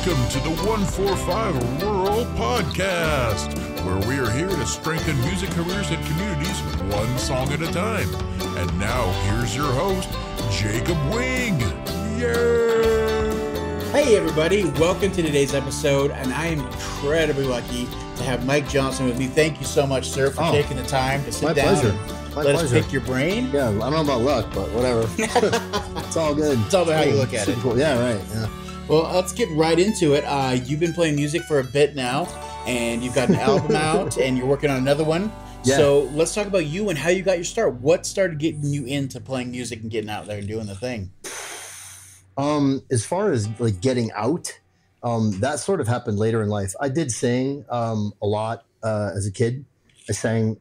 Welcome to the 145 Rural Podcast, where we are here to strengthen music careers and communities one song at a time. And now, here's your host, Jacob Wing. Yay! Hey everybody, welcome to today's episode, and I am incredibly lucky to have Mike Johnston with me. Thank you so much, sir, for taking the time to sit down and let us pick your brain. Yeah, I don't know about luck, but whatever. It's all good. It's all about how you look at it. Cool. Yeah, right. Yeah. Well, let's get right into it. You've been playing music for a bit now, and you've got an album out, and you're working on another one. Yeah. So let's talk about you and how you got your start. What started getting you into playing music and getting out there and doing the thing? As far as like getting out, that sort of happened later in life. I did sing a lot as a kid. I sang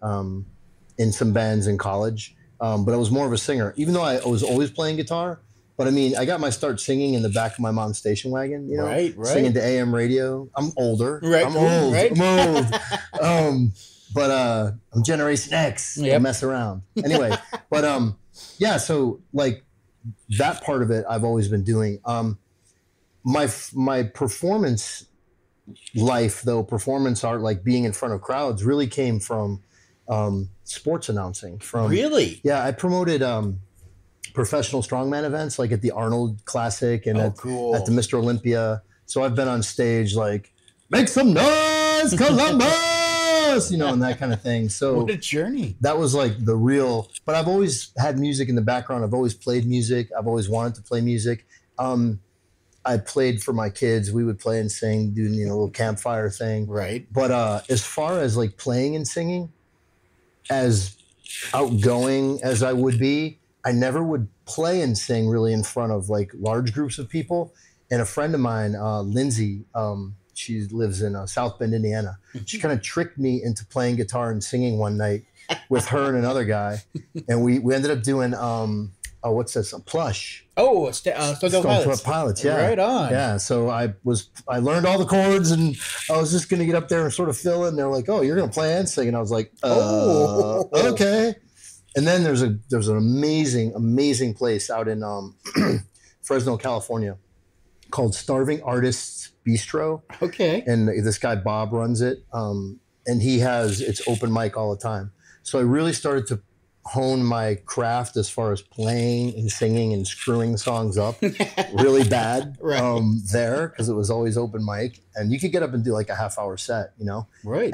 in some bands in college, but I was more of a singer, even though I was always playing guitar. But I mean, I got my start singing in the back of my mom's station wagon, you know, right. Singing to AM radio. I'm older. Right. I'm old. Right. I'm old. But I'm Generation X. Yep. I mess around. Anyway, but yeah, so like that part of it I've always been doing. My performance life, though, performance art, like being in front of crowds, really came from sports announcing. Really? Yeah, I promoted professional strongman events, like at the Arnold Classic and at the Mr. Olympia. So I've been on stage like, make some noise, Columbus, you know, and that kind of thing. So what a journey. That was like the real, but I've always had music in the background. I've always played music. I've always wanted to play music. I played for my kids. We would play and sing, doing, you know, a little campfire thing. Right. But as far as like playing and singing, as outgoing as I would be, I never would play and sing really in front of like large groups of people. And a friend of mine, Lindsay, she lives in South Bend, Indiana. She kind of tricked me into playing guitar and singing one night with her and another guy. And we ended up doing, what's this? A Plush. Oh, Stone Pilots. Yeah. Right on. Yeah. So I learned all the chords and I was just going to get up there and sort of fill it. And they're like, oh, you're going to play and sing. And I was like, okay. And then there's an amazing place out in Fresno, California called Starving Artists Bistro. Okay. And this guy, Bob, runs it. And it's open mic all the time. So I really started to hone my craft as far as playing and singing and screwing songs up really bad there, because it was always open mic. And you could get up and do like a half-hour set, you know? Right.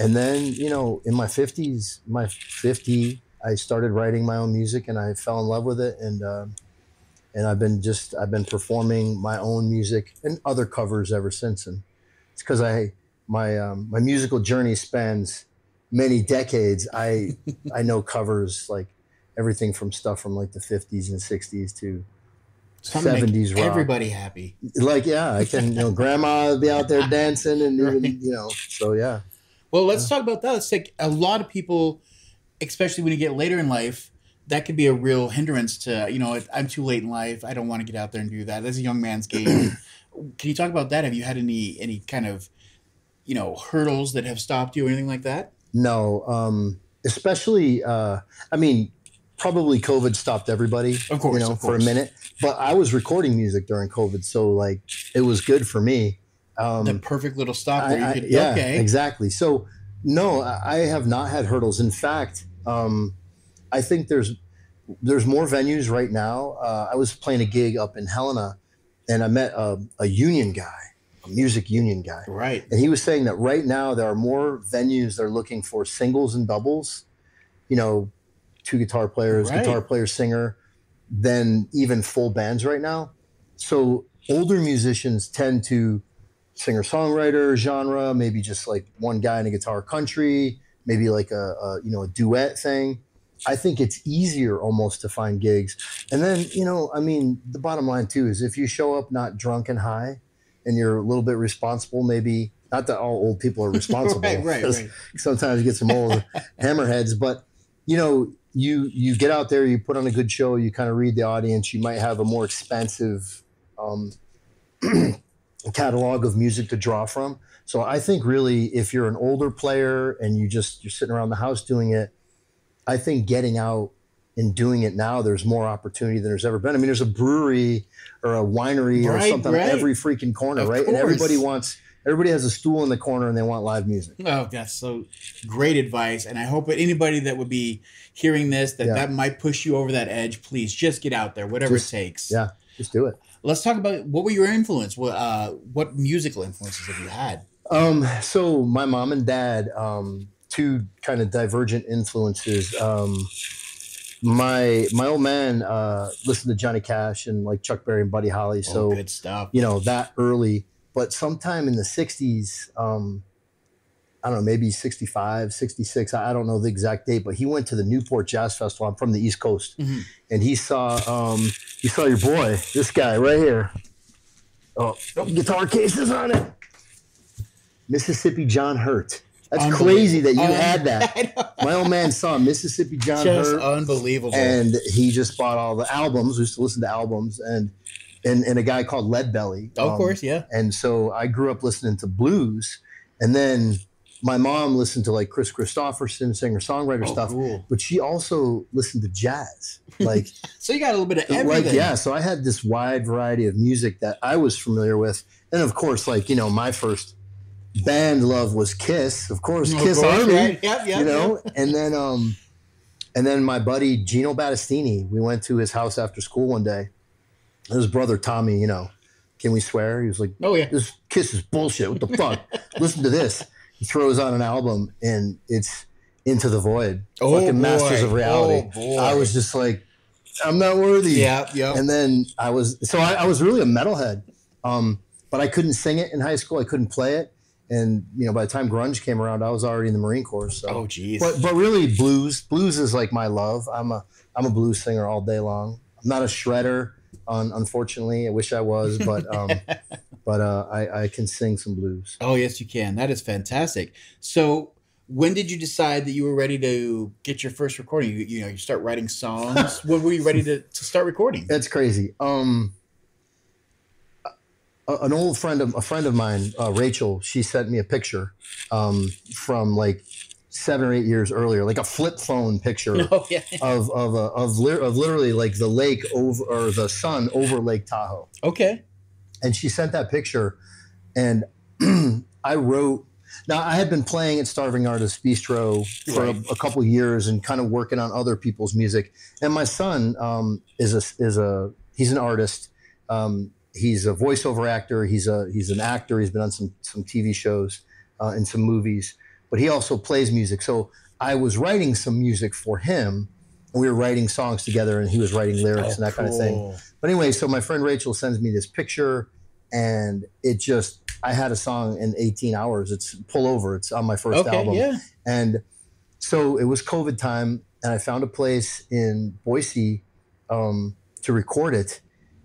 And then, you know, in my 50, I started writing my own music and I fell in love with it. And I've been performing my own music and other covers ever since. And it's because my musical journey spans many decades. I know covers like everything from stuff from like the 50s and 60s to 70s rock. Everybody happy. Like, yeah, I can, you know, grandma would be out there dancing and even, you know, so yeah. Well, let's talk about that. It's like a lot of people, especially when you get later in life, that could be a real hindrance to, you know, I'm too late in life. I don't want to get out there and do that. That's a young man's game. Can you talk about that? Have you had any kind of, you know, hurdles that have stopped you or anything like that? No, especially, I mean, probably COVID stopped everybody, of course, you know, for a minute. But I was recording music during COVID, so like it was good for me. The perfect little stop where you could, yeah, exactly. So no, I have not had hurdles. In fact, I think there's more venues right now. I was playing a gig up in Helena and I met a union guy, a music union guy. Right. And he was saying that right now there are more venues that are looking for singles and doubles, you know, 2 guitar players, guitar player, singer, than even full bands right now. So older musicians tend to singer-songwriter genre, maybe just like one guy in a guitar country, maybe like a duet thing. I think it's easier almost to find gigs. And then, you know, I mean, the bottom line too is if you show up not drunk and high and you're a little bit responsible, maybe not that all old people are responsible. right. Sometimes you get some old hammerheads, but you know, you get out there, you put on a good show, you kind of read the audience, you might have a more expansive catalog of music to draw from. So I think really if you're an older player and you're sitting around the house doing it, I think getting out in doing it now, there's more opportunity than there's ever been. I mean, there's a brewery or a winery or something on every freaking corner, right? And everybody has a stool in the corner and they want live music. Oh, that's so great advice. And I hope that anybody that would be hearing this, that might push you over that edge, please just get out there, whatever it takes. Yeah, just do it. Let's talk about what were your influence? What musical influences have you had? So my mom and dad, two kind of divergent influences. My old man listened to Johnny Cash and like Chuck Berry and Buddy Holly. So good stuff. That early. But sometime in the 60s, I don't know, maybe 65, 66. I don't know the exact date, but he went to the Newport Jazz Festival. I'm from the East Coast. Mm-hmm. And he saw your boy, this guy right here. Oh, guitar cases on it. Mississippi John Hurt. That's crazy that you had that. My old man saw Mississippi John Hurt. Just unbelievable. And he just bought all the albums. We used to listen to albums and a guy called Leadbelly. Of course, yeah. And so I grew up listening to blues. And then my mom listened to like Chris Christopherson, singer-songwriter stuff. Cool. But she also listened to jazz. Like so you got a little bit of everything. So I had this wide variety of music that I was familiar with. And of course, like, my first band love was Kiss, of course, Kiss Army, right? Yep. And then my buddy Gino Battistini, we went to his house after school one day. His brother Tommy, can we swear? He was like, "Oh yeah, this Kiss is bullshit. What the fuck? Listen to this." He throws on an album and it's Into the Void, fucking Masters of Reality. I was just like, I'm not worthy. Yeah. And then I was really a metalhead, but I couldn't sing it in high school. I couldn't play it. And, by the time grunge came around, I was already in the Marine Corps. So. Oh, geez. But really, blues is like my love. I'm a blues singer all day long. I'm not a shredder, unfortunately. I wish I was, but I can sing some blues. Oh, yes, you can. That is fantastic. So when did you decide that you were ready to get your first recording? You start writing songs. When were you ready to start recording? That's crazy. An old friend of mine, Rachel, she sent me a picture from like 7 or 8 years earlier, like a flip phone picture of literally like the lake over or the sun over Lake Tahoe. Okay. And she sent that picture, and I wrote. Now I had been playing at Starving Artist Bistro for a couple of years and kind of working on other people's music. And my son he's an artist. He's a voiceover actor. He's an actor. He's been on some TV shows and some movies, but he also plays music. So I was writing some music for him, and we were writing songs together, and he was writing lyrics and that kind of thing. But anyway, so my friend Rachel sends me this picture, and I had a song in 18 hours. It's Pull Over. It's on my first album. Yeah. And so it was COVID time, and I found a place in Boise to record it.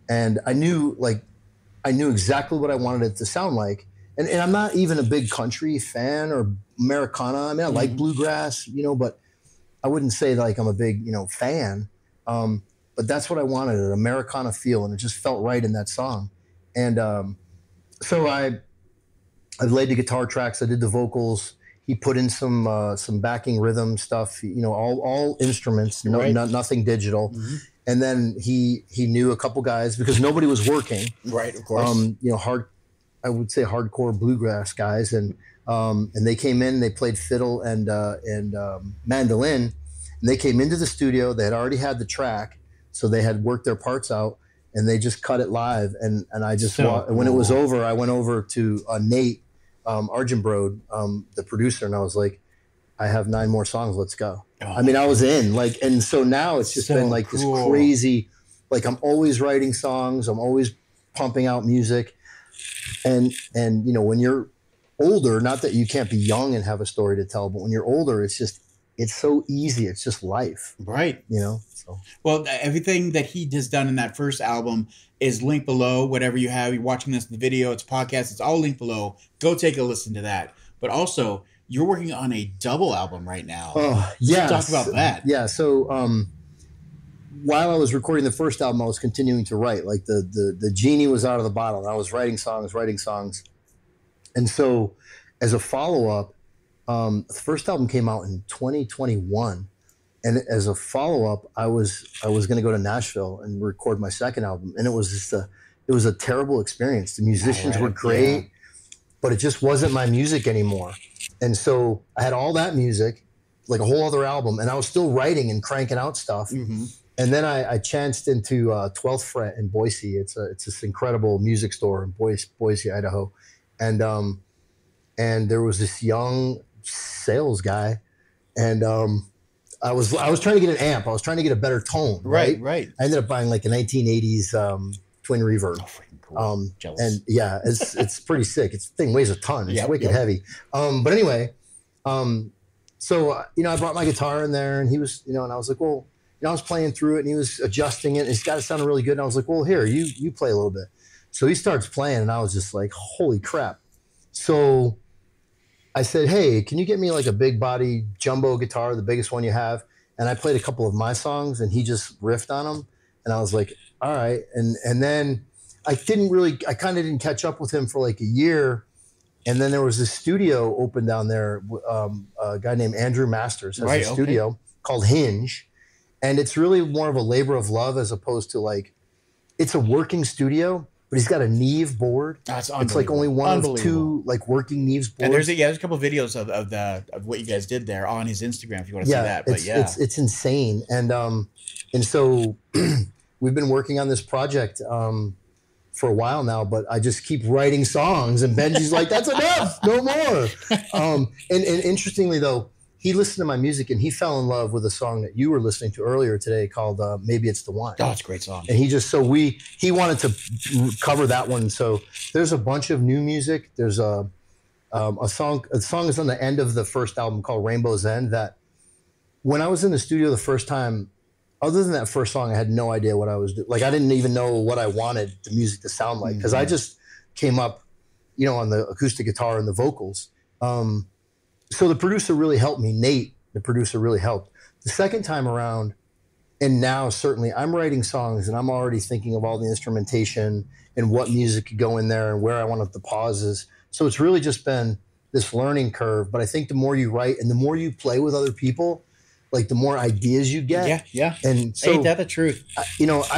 And I knew exactly what I wanted it to sound like. And I'm not even a big country fan or Americana. I mean, I like bluegrass, but I wouldn't say like I'm a big, fan. But that's what I wanted, an Americana feel. And it just felt right in that song. And so I laid the guitar tracks. I did the vocals. He put in some backing rhythm stuff, all instruments, nothing digital. Mm-hmm. And then he knew a couple guys because nobody was working. Right, of course. I would say hardcore bluegrass guys, and they came in. They played fiddle and mandolin, and they came into the studio. They had already had the track, so they had worked their parts out, and they just cut it live. And I just when it was over, I went over to Nate Argenbrode, the producer, and I was like, I have 9 more songs. Let's go. I mean, I was in and so now it's just been like this crazy, like I'm always writing songs. I'm always pumping out music. And when you're older, not that you can't be young and have a story to tell, but when you're older, it's so easy. It's just life. Right. So. Well, everything that he has done in that first album is linked below. Whatever you have, you're watching this in the video, it's podcast, it's all linked below. Go take a listen to that. But also, you're working on a double album right now. Oh, yeah. Talk about that. Yeah. So while I was recording the first album, I was continuing to write. Like the genie was out of the bottle, and I was writing songs. And so as a follow-up, the first album came out in 2021. And as a follow-up, I was going to go to Nashville and record my second album. And it was just it was a terrible experience. The musicians were great, but it just wasn't my music anymore. And so I had all that music, like a whole other album, and I was still writing and cranking out stuff. Mm-hmm. And then I chanced into 12th Fret in Boise. It's this incredible music store in Boise, Idaho. And there was this young sales guy, and I was trying to get an amp. I was trying to get a better tone. Right. I ended up buying like a 1980s twin reverb. Oh, freaking cool. Jealous. And yeah, it's pretty sick. The thing weighs a ton. It's wicked heavy. But anyway, so I brought my guitar in there, and he was, and I was like, well, I was playing through it, and he was adjusting it. And he's got it sounding really good. And I was like, well, here, you play a little bit. So he starts playing, and I was just like, holy crap. So I said, hey, can you get me like a big body jumbo guitar, the biggest one you have? And I played a couple of my songs, and he just riffed on them. And I was like, all right. And then I kind of didn't catch up with him for like a year. And then there was this studio open down there. A guy named Andrew Masters has a studio called Hinge. And it's really more of a labor of love as opposed to like, it's a working studio. But he's got a Neve board. That's unbelievable. It's like only one of two like working Neves boards. And there's a couple of videos of what you guys did there on his Instagram if you want to see that. But it's insane. And so we've been working on this project for a while now, but I just keep writing songs, and Benji's like, that's enough, no more. And interestingly though, he listened to my music, and he fell in love with a song that you were listening to earlier today called Maybe It's the One. Oh, it's a great song. And he wanted to cover that one. So there's a bunch of new music. There's a song is on the end of the first album called Rainbow's End that when I was in the studio the first time, other than that first song, I had no idea what I was doing. Like, I didn't even know what I wanted the music to sound like, because I just came up, on the acoustic guitar and the vocals. So the producer really helped me. Nate, the producer, really helped. The second time around, and now certainly I'm writing songs, and I'm already thinking of all the instrumentation and what music could go in there and where I want the pauses. So it's really just been this learning curve. But I think the more you write and the more you play with other people, like the more ideas you get. Yeah. And so, ain't that the truth? I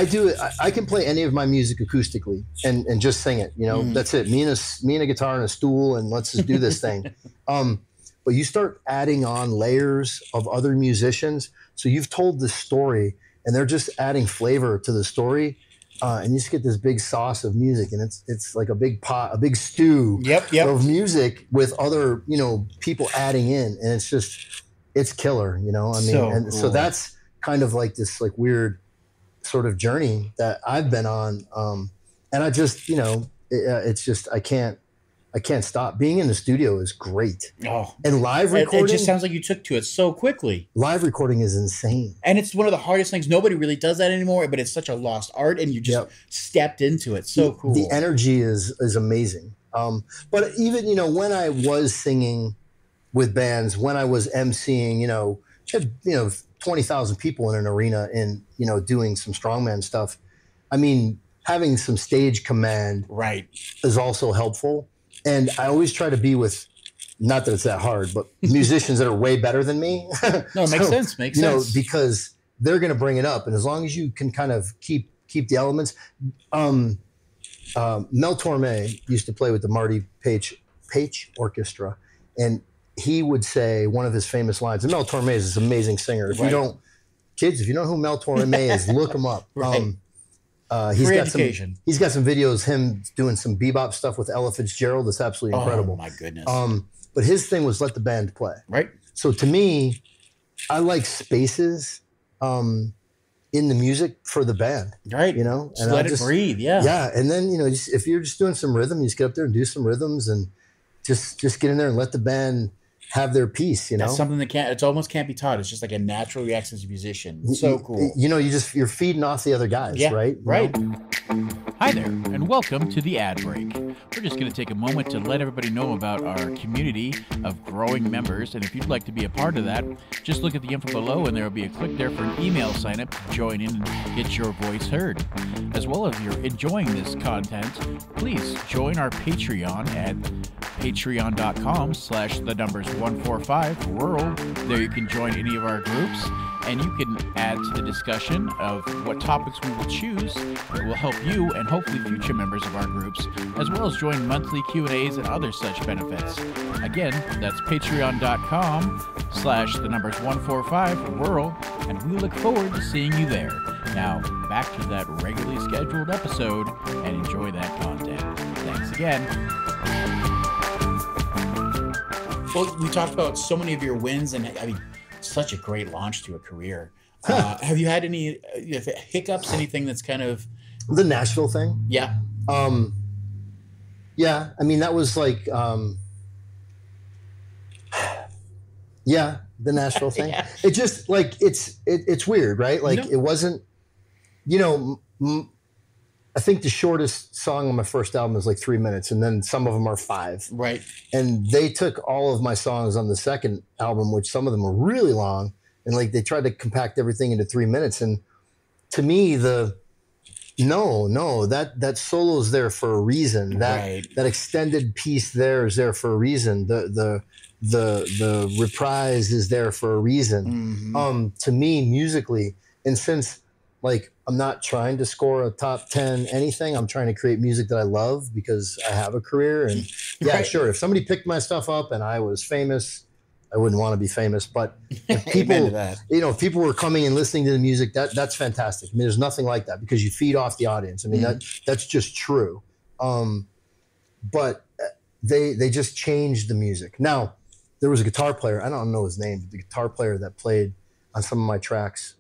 do it. I can play any of my music acoustically and just sing it. That's it. Me and a guitar and a stool, and let's just do this thing. But you start adding on layers of other musicians. So you've told this story, and they're just adding flavor to the story. And you just get this big sauce of music, and it's like a big pot, a big stew of music with other, people adding in. And it's killer, Cool. So that's kind of like this like weird sort of journey that I've been on. And I just, it's just, I can't stop. Being in the studio is great. Oh, and live recording. It just sounds like you took to it so quickly. Live recording is insane. And it's one of the hardest things. Nobody really does that anymore, but it's such a lost art, and you just stepped into it. So cool. The energy is amazing. But even, when I was singing with bands, when I was emceeing, had 20,000 people in an arena and, doing some strongman stuff. I mean, having some stage command is also helpful. And I always try to be with, not that it's that hard, but musicians that are way better than me. No, it makes sense. Makes sense. Because they're going to bring it up. And as long as you can kind of keep the elements. Mel Torme used to play with the Marty Page Orchestra. And he would say one of his famous lines, and Mel Torme is this amazing singer. If you don't know who Mel Torme is, look him up. He's got some videos, him doing some bebop stuff with Ella Fitzgerald. That's absolutely incredible. Oh my goodness. But his thing was let the band play. Right. So to me, I like spaces in the music for the band. Right. And just let it breathe. Yeah. Yeah. And then, if you're just doing some rhythm, you just get up there and do some rhythms and just get in there and let the band have their piece, That's something that it almost can't be taught. It's just like a natural reaction as a musician. It's so cool. You're feeding off the other guys, right? Right. Hi there, and welcome to the ad break. We're just going to take a moment to let everybody know about our community of growing members, and if you'd like to be a part of that, just look at the info below, and there will be a click there for an email sign-up to join in and get your voice heard. As well, if you're enjoying this content, please join our Patreon at patreon.com/145rural. There you can join any of our groups. and you can add to the discussion of what topics we will choose that will help you and hopefully future members of our groups, as well as join monthly Q&As and other such benefits. Again, that's patreon.com/145rural, and we look forward to seeing you there. Now, back to that regularly scheduled episode, and enjoy that content. Thanks again. Well, we talked about so many of your wins, and I mean, such a great launch to a career. Have you had any hiccups, anything that's kind of... The Nashville thing? Yeah. Yeah, I mean, that was like... yeah, the Nashville thing. Yeah. It just, like, it's weird, right? Like, It wasn't... You know, I think the shortest song on my first album is like 3 minutes, and then some of them are 5. Right. And they took all of my songs on the second album, which some of them were really long, and like they tried to compact everything into 3 minutes. And to me, that solo is there for a reason. That extended piece there is there for a reason. The reprise is there for a reason. Mm-hmm. To me, musically, and since like I'm not trying to score a top 10 anything. I'm trying to create music that I love because I have a career. And yeah, sure. If somebody picked my stuff up and I was famous, I wouldn't want to be famous. But if people, if people were coming and listening to the music, that's fantastic. I mean, there's nothing like that because you feed off the audience. I mean, that's just true. But they just changed the music. Now, there was a guitar player. I don't know his name, but the guitar player that played on some of my tracks,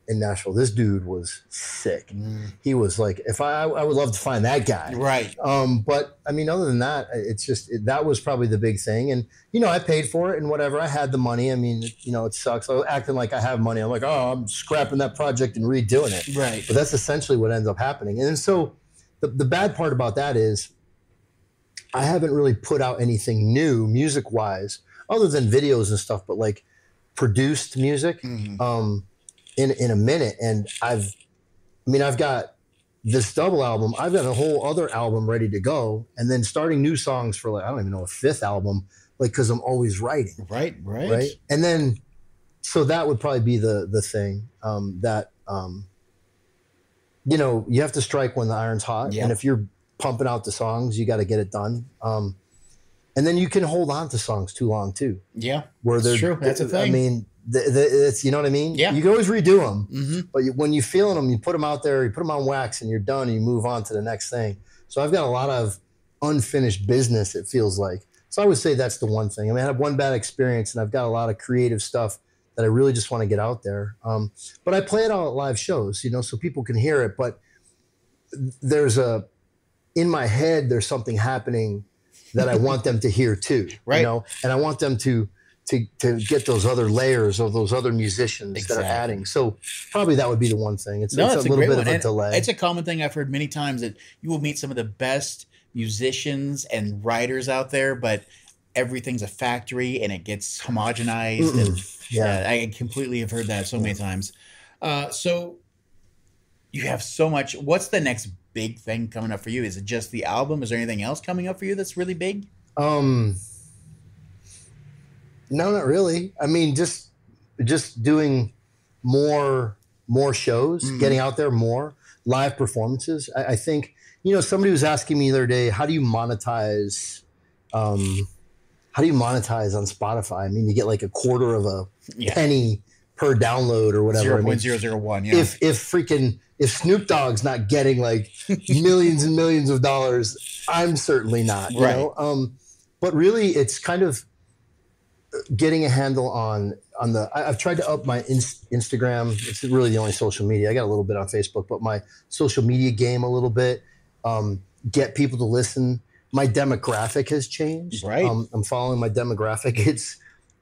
in Nashville. This dude was sick. He was like, I would love to find that guy. Right. But I mean, other than that, it's just, that was probably the big thing. And, I paid for it and whatever. I had the money. I mean, it sucks. I was acting like I have money. I'm like, oh, I'm scrapping that project and redoing it. Right. But that's essentially what ends up happening. And so the bad part about that is I haven't really put out anything new music wise, other than videos and stuff, but like produced music. In a minute. And I've got this double album. I've got a whole other album ready to go. And then starting new songs for like, I don't even know, a 5th album, like, cause I'm always writing. Right. And then, so that would probably be the thing, that, you have to strike when the iron's hot. Yeah. And if you're pumping out the songs, you got to get it done. And then you can hold on to songs too long too. Yeah. Where they're true. That's a thing. I mean, it's, you know what I mean? Yeah. You can always redo them, but when you're feeling them, you put them out there, you put them on wax and you're done and you move on to the next thing. So I've got a lot of unfinished business, it feels like. So I would say that's the one thing. I mean, I had one bad experience and I've got a lot of creative stuff that I really just want to get out there. But I play it all at live shows, so people can hear it, but in my head, there's something happening that I want them to hear too, right. And I want them to get those other layers of those other musicians that are adding. So probably that would be the one thing. It's a little bit of a delay. It's a common thing I've heard many times that you will meet some of the best musicians and writers out there, but everything's a factory and it gets homogenized. And, I completely have heard that so many times. So you have so much. What's the next big thing coming up for you? Is it just the album? Is there anything else coming up for you that's really big? No, not really. I mean, just doing more shows, getting out there more, live performances. I think, somebody was asking me the other day, how do you monetize on Spotify? I mean, you get like a quarter of a penny per download or whatever. 0.001, yeah. If Snoop Dogg's not getting like millions and millions of dollars, I'm certainly not, you know? But really it's kind of getting a handle on I've tried to up my Instagram. It's really the only social media. I got a little bit on Facebook, but my social media game a little bit, get people to listen. My demographic has changed. Right. I'm following my demographic.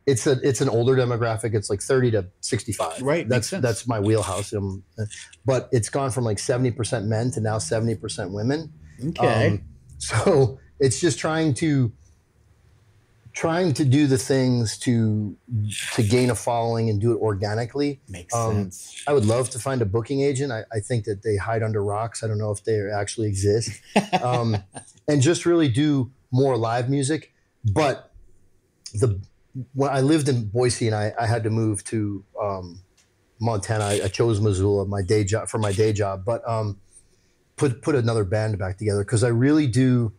It's an older demographic. It's like 30 to 65. Right. That's my wheelhouse. But it's gone from like 70% men to now 70% women. Okay. So it's just trying to do the things to gain a following and do it organically. Makes sense. I would love to find a booking agent. I think that they hide under rocks. I don't know if they actually exist. And just really do more live music. But when I lived in Boise and I had to move to Montana, I chose Missoula, my day job, but put another band back together because I really do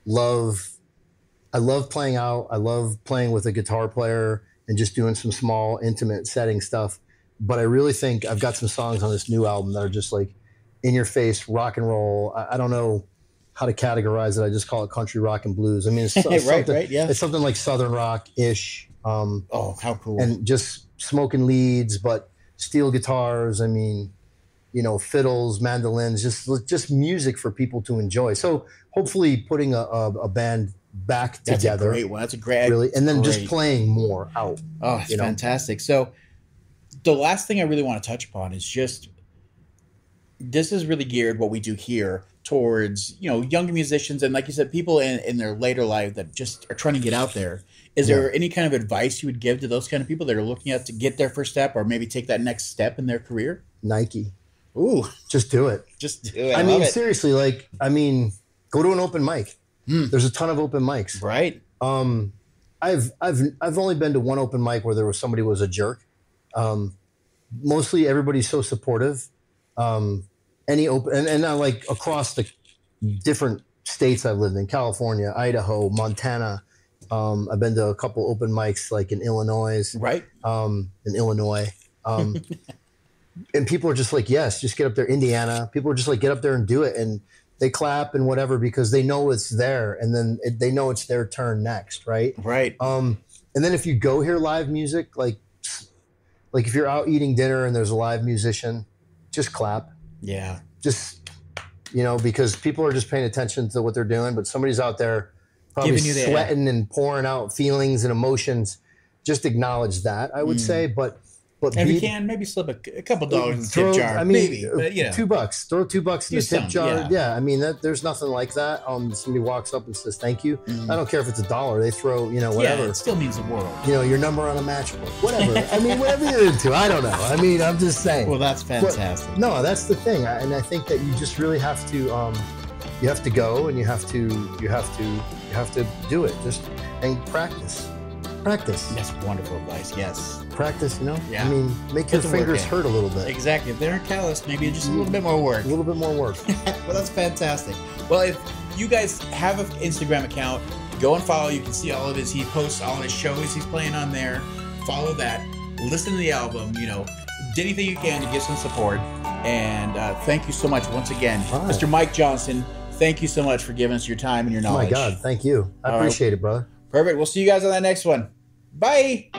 I love playing out. I love playing with a guitar player and just doing some small, intimate setting stuff. But I really think I've got some songs on this new album that are just like in your face rock and roll. I don't know how to categorize it. I just call it country rock and blues. I mean, it's it's something like Southern rock-ish. Oh, how cool. And just smoking leads, but steel guitars. I mean, fiddles, mandolins, just music for people to enjoy. So hopefully putting a band back together. That's a great one. That's a great, really, and then just playing more out. Oh, it's fantastic. So the last thing I really want to touch upon is just, this is really geared what we do here towards, younger musicians. And like you said, people in their later life that just are trying to get out there. Is there any kind of advice you would give to those kind of people that are looking at to get their first step or maybe take that next step in their career? Nike. Ooh, just do it. Just do it. I mean, seriously, go to an open mic. There's a ton of open mics. Right. I've only been to one open mic where there was somebody who was a jerk. Mostly everybody's so supportive. Any open and now like across the different states I've lived in, California, Idaho, Montana. I've been to a couple open mics like in Illinois. Right. In Illinois. And people are just like, yes, just get up there. Indiana. People are just like, get up there and do it. And they clap and whatever because they know it's there. And then they know it's their turn next. Right. Right. And then if you go hear live music, like if you're out eating dinner and there's a live musician, just clap. Yeah. Just, because people are just paying attention to what they're doing, but somebody's out there probably sweating and pouring out feelings and emotions. Just acknowledge that, I would say. But if you can, maybe slip a couple dollars in the tip jar. I mean, maybe, but $2. Throw $2 in the tip jar. Yeah, I mean, there's nothing like that. Somebody walks up and says thank you. I don't care if it's $1. They throw, whatever. Yeah, it still means the world. Your number on a matchbook, whatever. I mean, whatever you're into. I don't know. I mean, I'm just saying. Well, that's fantastic. But, no, that's the thing, and I think that you just really have to. You have to go, and you have to do it. And practice. That's wonderful advice. Yes. Practice, Yeah. I mean, make your fingers hurt a little bit. Exactly. If they're calloused, maybe just a little bit more work. A little bit more work. Well, that's fantastic. Well, if you guys have an Instagram account, go and follow. You can see all of his. He posts all his shows he's playing on there. Follow that. Listen to the album. Do anything you can to give some support. And thank you so much once again, Mr. Mike Johnston. Thank you so much for giving us your time and your knowledge. Oh my God, thank you. I appreciate it, brother. Perfect. We'll see you guys on that next one. Bye.